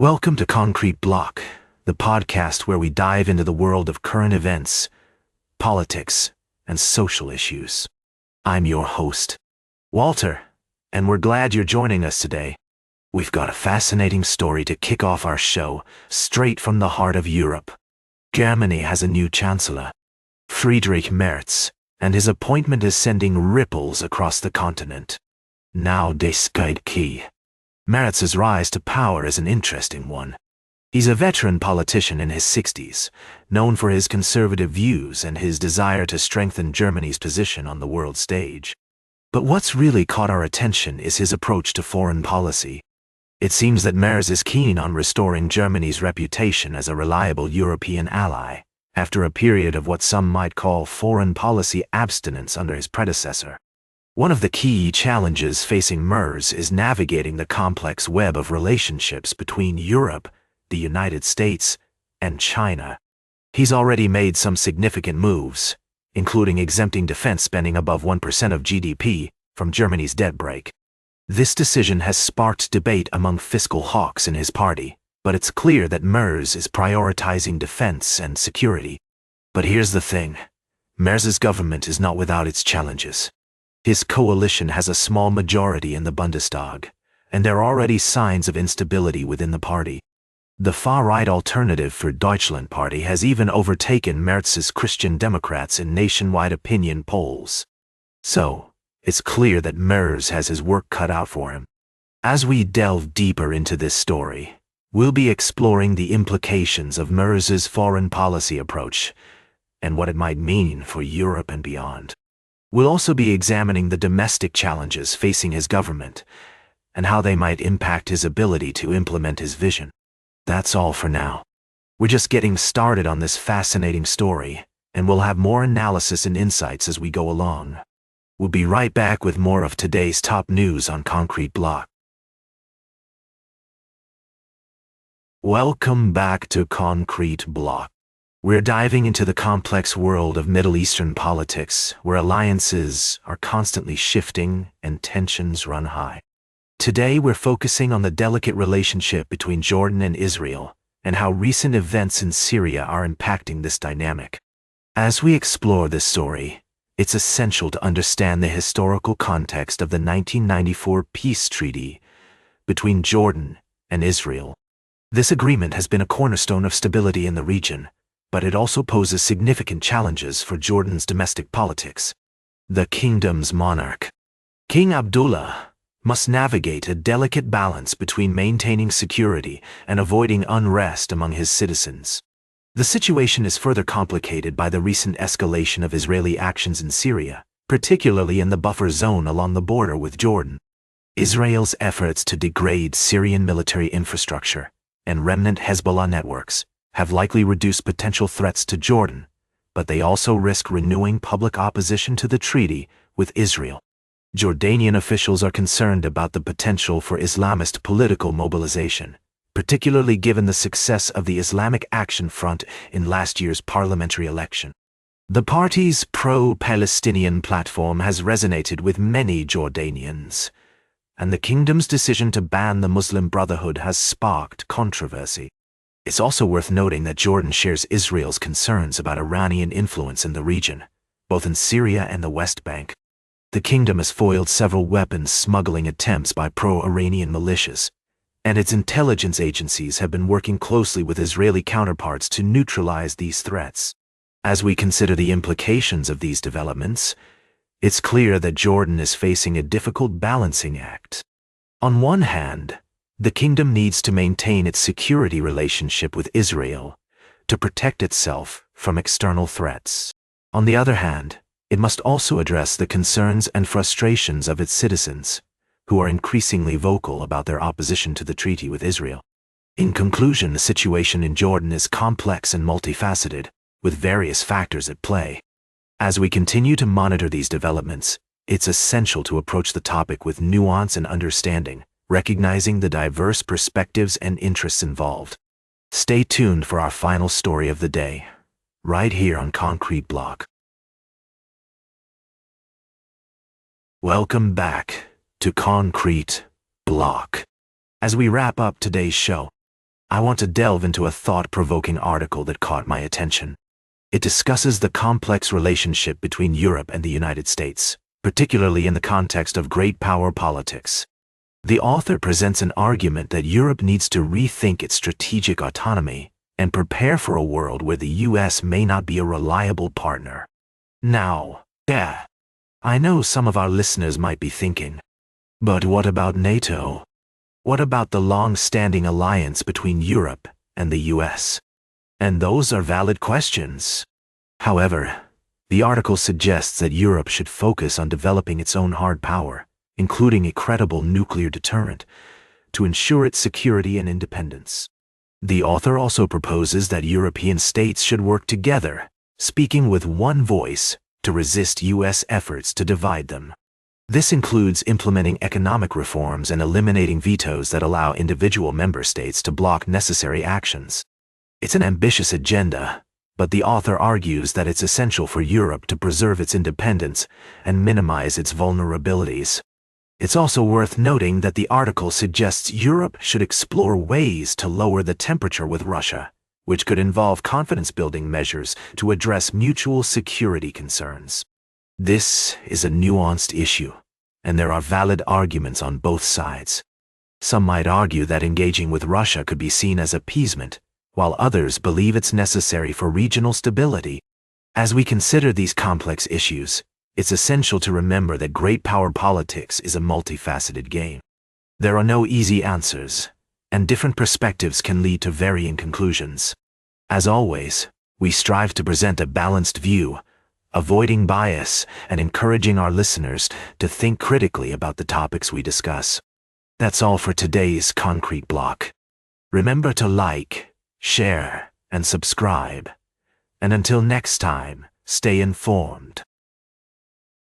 Welcome to Concrete Block, the podcast where we dive into the world of current events, politics, and social issues. I'm your host, Walter, and we're glad you're joining us today. We've got a fascinating story to kick off our show, straight from the heart of Europe. Germany has a new chancellor, Friedrich Merz, and his appointment is sending ripples across the continent. Now das geht key. Merz's rise to power is an interesting one. He's a veteran politician in his 60s, known for his conservative views and his desire to strengthen Germany's position on the world stage. But what's really caught our attention is his approach to foreign policy. It seems that Merz is keen on restoring Germany's reputation as a reliable European ally, after a period of what some might call foreign policy abstinence under his predecessor. One of the key challenges facing Merz is navigating the complex web of relationships between Europe, the United States, and China. He's already made some significant moves, including exempting defense spending above 1% of GDP from Germany's debt brake. This decision has sparked debate among fiscal hawks in his party, but it's clear that Merz is prioritizing defense and security. But here's the thing, Merz's government is not without its challenges. His coalition has a small majority in the Bundestag, and there are already signs of instability within the party. The far-right Alternative for Deutschland party has even overtaken Merz's Christian Democrats in nationwide opinion polls. So, it's clear that Merz has his work cut out for him. As we delve deeper into this story, we'll be exploring the implications of Merz's foreign policy approach and what it might mean for Europe and beyond. We'll also be examining the domestic challenges facing his government and how they might impact his ability to implement his vision. That's all for now. We're just getting started on this fascinating story, and we'll have more analysis and insights as we go along. We'll be right back with more of today's top news on Concrete Block. Welcome back to Concrete Block. We're diving into the complex world of Middle Eastern politics, where alliances are constantly shifting and tensions run high. Today we're focusing on the delicate relationship between Jordan and Israel, and how recent events in Syria are impacting this dynamic. As we explore this story, it's essential to understand the historical context of the 1994 peace treaty between Jordan and Israel. This agreement has been a cornerstone of stability in the region, but it also poses significant challenges for Jordan's domestic politics. The kingdom's monarch, King Abdullah, must navigate a delicate balance between maintaining security and avoiding unrest among his citizens. The situation is further complicated by the recent escalation of Israeli actions in Syria, particularly in the buffer zone along the border with Jordan. Israel's efforts to degrade Syrian military infrastructure and remnant Hezbollah networks have likely reduced potential threats to Jordan, but they also risk renewing public opposition to the treaty with Israel. Jordanian officials are concerned about the potential for Islamist political mobilization, particularly given the success of the Islamic Action Front in last year's parliamentary election. The party's pro-Palestinian platform has resonated with many Jordanians, and the kingdom's decision to ban the Muslim Brotherhood has sparked controversy. It's also worth noting that Jordan shares Israel's concerns about Iranian influence in the region, both in Syria and the West Bank. The kingdom has foiled several weapons smuggling attempts by pro-Iranian militias, and its intelligence agencies have been working closely with Israeli counterparts to neutralize these threats. As we consider the implications of these developments, it's clear that Jordan is facing a difficult balancing act. On one hand, the kingdom needs to maintain its security relationship with Israel to protect itself from external threats. On the other hand, it must also address the concerns and frustrations of its citizens, who are increasingly vocal about their opposition to the treaty with Israel. In conclusion, the situation in Jordan is complex and multifaceted, with various factors at play. As we continue to monitor these developments, it's essential to approach the topic with nuance and understanding, recognizing the diverse perspectives and interests involved. Stay tuned for our final story of the day, right here on Concrete Block. Welcome back to Concrete Block. As we wrap up today's show, I want to delve into a thought-provoking article that caught my attention. It discusses the complex relationship between Europe and the United States, particularly in the context of great power politics. The author presents an argument that Europe needs to rethink its strategic autonomy and prepare for a world where the US may not be a reliable partner. Now, I know some of our listeners might be thinking, but what about NATO? What about the long-standing alliance between Europe and the US? And those are valid questions. However, the article suggests that Europe should focus on developing its own hard power, including a credible nuclear deterrent, to ensure its security and independence. The author also proposes that European states should work together, speaking with one voice, to resist US efforts to divide them. This includes implementing economic reforms and eliminating vetoes that allow individual member states to block necessary actions. It's an ambitious agenda, but the author argues that it's essential for Europe to preserve its independence and minimize its vulnerabilities. It's also worth noting that the article suggests Europe should explore ways to lower the temperature with Russia, which could involve confidence-building measures to address mutual security concerns. This is a nuanced issue, and there are valid arguments on both sides. Some might argue that engaging with Russia could be seen as appeasement, while others believe it's necessary for regional stability. As we consider these complex issues, it's essential to remember that great power politics is a multifaceted game. There are no easy answers, and different perspectives can lead to varying conclusions. As always, we strive to present a balanced view, avoiding bias and encouraging our listeners to think critically about the topics we discuss. That's all for today's Concrete Block. Remember to like, share, and subscribe. And until next time, stay informed.